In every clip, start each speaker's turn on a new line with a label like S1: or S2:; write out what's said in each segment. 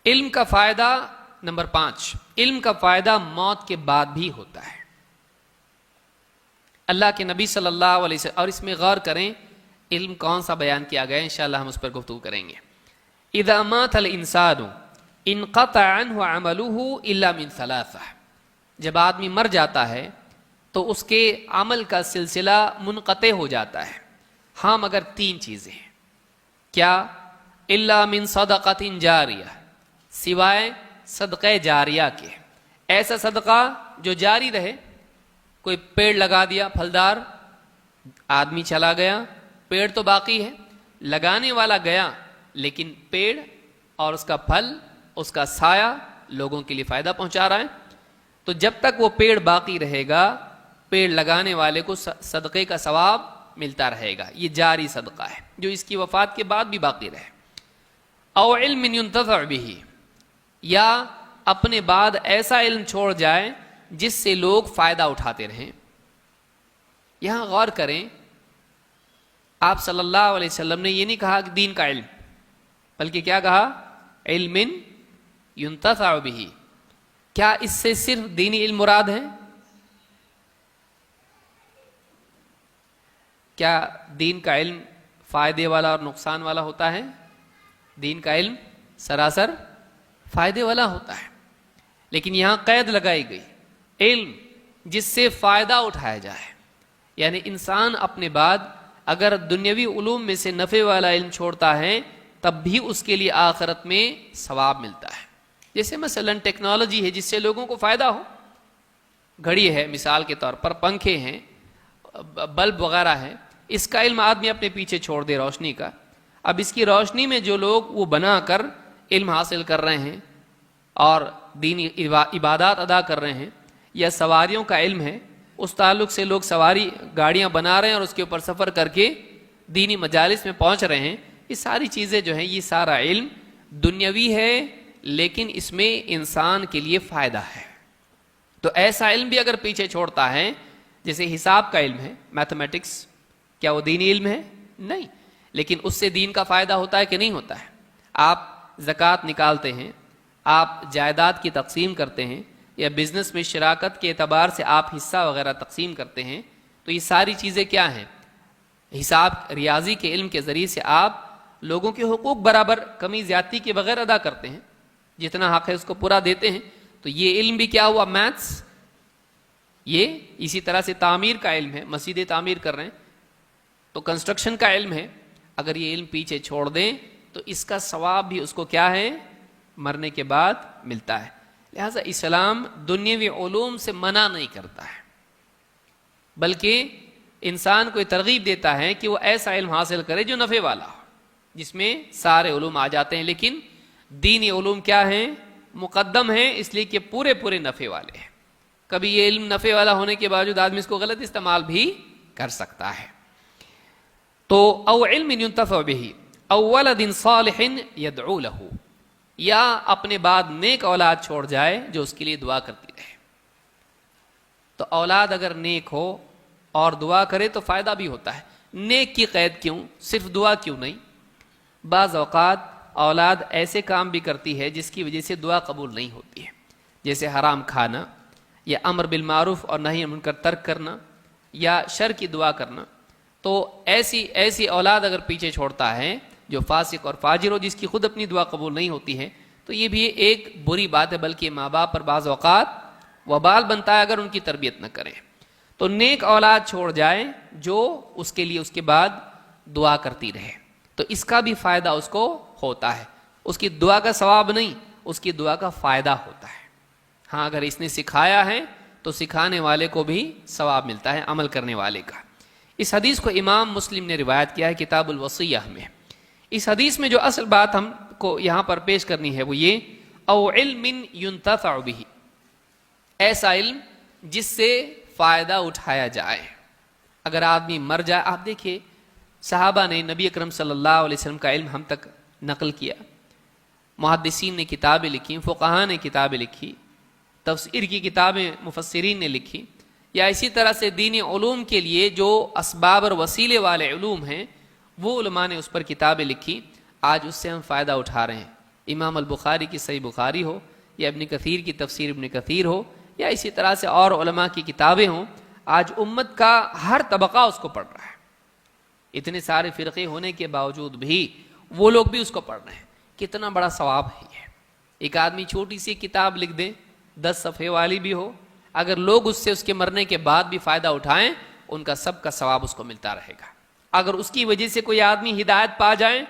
S1: علم کا فائدہ نمبر 5، علم کا فائدہ موت کے بعد بھی ہوتا ہے۔ اللہ کے نبی صلی اللہ علیہ وسلم، اور اس میں غور کریں علم کون سا بیان کیا گیا ہے، انشاءاللہ ہم اس پر گفتگو کریں گے۔ اذا مات الانسان انقطع عنہ عملہ الا من ثلاثہ، جب آدمی مر جاتا ہے تو اس کے عمل کا سلسلہ منقطع ہو جاتا ہے، ہاں مگر 3 چیزیں ہیں۔ کیا؟ الا من صدقۃ جاریہ، سوائے صدقہ جاریہ کے، ایسا صدقہ جو جاری رہے۔ کوئی پیڑ لگا دیا پھلدار، آدمی چلا گیا، پیڑ تو باقی ہے، لگانے والا گیا لیکن پیڑ اور اس کا پھل، اس کا سایہ لوگوں کے لیے فائدہ پہنچا رہا ہے، تو جب تک وہ پیڑ باقی رہے گا پیڑ لگانے والے کو صدقے کا ثواب ملتا رہے گا، یہ جاری صدقہ ہے جو اس کی وفات کے بعد بھی باقی رہے۔ او علم ينتفع به، یا اپنے بعد ایسا علم چھوڑ جائے جس سے لوگ فائدہ اٹھاتے رہیں۔ یہاں غور کریں، آپ صلی اللہ علیہ وسلم نے یہ نہیں کہا کہ دین کا علم، بلکہ کیا کہا؟ علم ينتفع به۔ کیا اس سے صرف دینی علم مراد ہے؟ کیا دین کا علم فائدے والا اور نقصان والا ہوتا ہے؟ دین کا علم سراسر فائدے والا ہوتا ہے، لیکن یہاں قید لگائی گئی، علم جس سے فائدہ اٹھایا جائے، یعنی انسان اپنے بعد اگر دنیاوی علوم میں سے نفع والا علم چھوڑتا ہے تب بھی اس کے لیے آخرت میں ثواب ملتا ہے۔ جیسے مثلا ٹیکنالوجی ہے جس سے لوگوں کو فائدہ ہو، گھڑی ہے مثال کے طور پر، پنکھے ہیں، بلب وغیرہ ہے، اس کا علم آدمی اپنے پیچھے چھوڑ دے روشنی کا، اب اس کی روشنی میں جو لوگ وہ بنا کر علم حاصل کر رہے ہیں اور دینی عبادات ادا کر رہے ہیں، یا سواریوں کا علم ہے، اس تعلق سے لوگ سواری گاڑیاں بنا رہے ہیں اور اس کے اوپر سفر کر کے دینی مجالس میں پہنچ رہے ہیں، یہ ساری چیزیں جو ہیں یہ سارا علم دنیاوی ہے لیکن اس میں انسان کے لیے فائدہ ہے۔ تو ایسا علم بھی اگر پیچھے چھوڑتا ہے، جیسے حساب کا علم ہے، میتھمیٹکس، کیا وہ دینی علم ہے؟ نہیں، لیکن اس سے دین کا فائدہ ہوتا ہے کہ نہیں ہوتا ہے؟ آپ زکوٰۃ نکالتے ہیں، آپ جائیداد کی تقسیم کرتے ہیں، یا بزنس میں شراکت کے اعتبار سے آپ حصہ وغیرہ تقسیم کرتے ہیں، تو یہ ساری چیزیں کیا ہیں؟ حساب ریاضی کے علم کے ذریعے سے آپ لوگوں کے حقوق برابر کمی زیادتی کے بغیر ادا کرتے ہیں، جتنا حق ہے اس کو پورا دیتے ہیں۔ تو یہ علم بھی کیا ہوا؟ میتھس۔ یہ اسی طرح سے تعمیر کا علم ہے، مسجد تعمیر کر رہے ہیں تو کنسٹرکشن کا علم ہے، اگر یہ علم پیچھے چھوڑ دیں تو اس کا ثواب بھی اس کو کیا ہے؟ مرنے کے بعد ملتا ہے۔ لہذا اسلام دنیاوی علوم سے منع نہیں کرتا ہے، بلکہ انسان کو یہ ترغیب دیتا ہے کہ وہ ایسا علم حاصل کرے جو نفع والا ہو، جس میں سارے علوم آ جاتے ہیں، لیکن دینی علوم کیا ہیں؟ مقدم ہیں، اس لیے کہ پورے نفع والے ہیں۔ کبھی یہ علم نفع والا ہونے کے باوجود آدمی اس کو غلط استعمال بھی کر سکتا ہے۔ تو او علم ينتفع به او ولد صالح يدعو له، یا اپنے بعد نیک اولاد چھوڑ جائے جو اس کے لیے دعا کرتی رہے۔ تو اولاد اگر نیک ہو اور دعا کرے تو فائدہ بھی ہوتا ہے۔ نیک کی قید کیوں؟ صرف دعا کیوں نہیں؟ بعض اوقات اولاد ایسے کام بھی کرتی ہے جس کی وجہ سے دعا قبول نہیں ہوتی ہے، جیسے حرام کھانا، یا امر بالمعروف اور نہی عن المنکر ترک کرنا، یا شر کی دعا کرنا۔ تو ایسی اولاد اگر پیچھے چھوڑتا ہے جو فاسق اور فاجر ہو، جس کی خود اپنی دعا قبول نہیں ہوتی ہے، تو یہ بھی ایک بری بات ہے، بلکہ ماں باپ پر بعض اوقات وبال بنتا ہے اگر ان کی تربیت نہ کریں۔ تو نیک اولاد چھوڑ جائے جو اس کے لیے اس کے بعد دعا کرتی رہے، تو اس کا بھی فائدہ اس کو ہوتا ہے۔ اس کی دعا کا ثواب نہیں، اس کی دعا کا فائدہ ہوتا ہے۔ ہاں اگر اس نے سکھایا ہے تو سکھانے والے کو بھی ثواب ملتا ہے، عمل کرنے والے کا۔ اس حدیث کو امام مسلم نے روایت کیا ہے کتاب الوصیہ میں۔ اس حدیث میں جو اصل بات ہم کو یہاں پر پیش کرنی ہے وہ یہ، او علم ينتفع به، ایسا علم جس سے فائدہ اٹھایا جائے۔ اگر آدمی مر جائے، آپ دیکھیے صحابہ نے نبی اکرم صلی اللہ علیہ وسلم کا علم ہم تک نقل کیا، محدثین نے کتابیں لکھی، فقہاء نے کتابیں لکھی، تفسیر کی کتابیں مفسرین نے لکھی، یا اسی طرح سے دینی علوم کے لیے جو اسباب اور وسیلے والے علوم ہیں وہ علماء نے اس پر کتابیں لکھی۔ آج اس سے ہم فائدہ اٹھا رہے ہیں، امام البخاری کی صحیح بخاری ہو یا ابن کثیر کی تفسیر ابن کثیر ہو یا اسی طرح سے اور علماء کی کتابیں ہوں، آج امت کا ہر طبقہ اس کو پڑھ رہا ہے. اتنے سارے فرقے ہونے کے باوجود بھی وہ لوگ بھی اس کو پڑھ رہے ہیں. کتنا بڑا ثواب ہے یہ. ایک آدمی چھوٹی سی کتاب لکھ دے، 10 صفحے والی بھی ہو، اگر لوگ اس سے اس کے مرنے کے بعد بھی فائدہ اٹھائیں، ان کا سب کا ثواب اس کو ملتا رہے گا. اگر اس کی وجہ سے کوئی آدمی ہدایت پا جائیں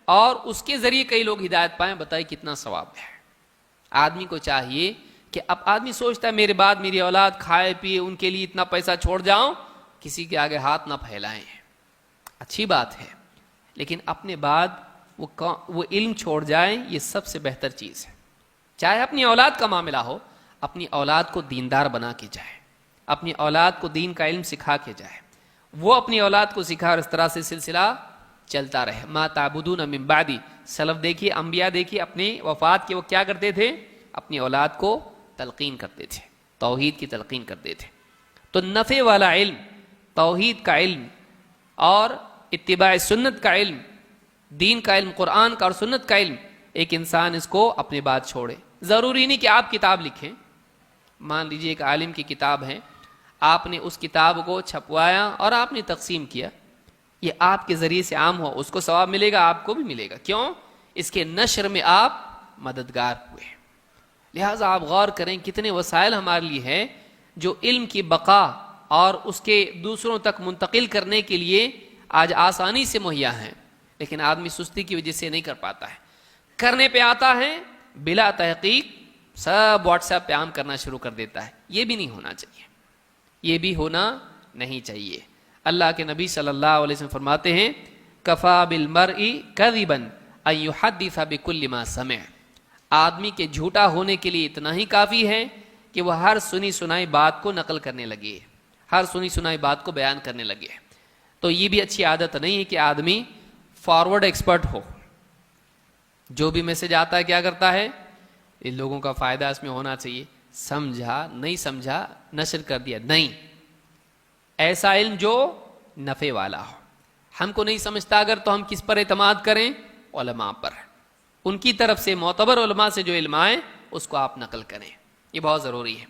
S1: اور اس کے ذریعے کئی لوگ ہدایت پائیں، بتائیے کتنا ثواب ہے. آدمی کو چاہیے کہ اب آدمی سوچتا ہے میرے بعد میری اولاد کھائے پیے، ان کے لیے اتنا پیسہ چھوڑ جاؤں، کسی کے آگے ہاتھ نہ پھیلائیں. اچھی بات ہے، لیکن اپنے بعد وہ علم چھوڑ جائیں، یہ سب سے بہتر چیز ہے. چاہے اپنی اولاد کا معاملہ ہو، اپنی اولاد کو دیندار بنا کے جائے، اپنی اولاد کو دین کا علم سکھا کے جائے، وہ اپنی اولاد کو سکھا اور اس طرح سے سلسلہ چلتا رہے. ما تعبدون من بعدی. سلف دیکھیے، انبیاء دیکھیے، اپنی وفات کے وہ کیا کرتے تھے؟ اپنی اولاد کو تلقین کرتے تھے، توحید کی تلقین کرتے تھے. تو نفع والا علم، توحید کا علم اور اتباع سنت کا علم، دین کا علم، قرآن کا اور سنت کا علم، ایک انسان اس کو اپنے بعد چھوڑے. ضروری نہیں کہ آپ کتاب لکھیں. مان لیجیے ایک عالم کی کتاب ہے، آپ نے اس کتاب کو چھپوایا اور آپ نے تقسیم کیا، یہ آپ کے ذریعے سے عام ہو، اس کو ثواب ملے گا، آپ کو بھی ملے گا. کیوں؟ اس کے نشر میں آپ مددگار ہوئے. لہٰذا آپ غور کریں کتنے وسائل ہمارے لیے ہیں جو علم کی بقا اور اس کے دوسروں تک منتقل کرنے کے لیے آج آسانی سے مہیا ہیں، لیکن آدمی سستی کی وجہ سے نہیں کر پاتا ہے. کرنے پہ آتا ہے، بلا تحقیق سب واٹس ایپ پہ عام کرنا شروع کر دیتا ہے. یہ بھی نہیں ہونا چاہیے، یہ بھی ہونا نہیں چاہیے. اللہ کے نبی صلی اللہ علیہ وسلم فرماتے ہیں کفا بالمرء کذبا ان یحدث بکل ما سمع. آدمی کے جھوٹا ہونے کے لیے اتنا ہی کافی ہے کہ وہ ہر سنی سنائی بات کو نقل کرنے لگے، ہر سنی سنائی بات کو بیان کرنے لگے. تو یہ بھی اچھی عادت نہیں ہے کہ آدمی فارورڈ ایکسپرٹ ہو. جو بھی میسج آتا ہے کیا کرتا ہے؟ ان لوگوں کا فائدہ اس میں ہونا چاہیے، سمجھا نہیں سمجھا نشر کر دیا. نہیں، ایسا علم جو نفع والا ہو. ہم کو نہیں سمجھتا اگر تو ہم کس پر اعتماد کریں؟ علماء پر. ان کی طرف سے معتبر علماء سے جو علم آئے اس کو آپ نقل کریں، یہ بہت ضروری ہے.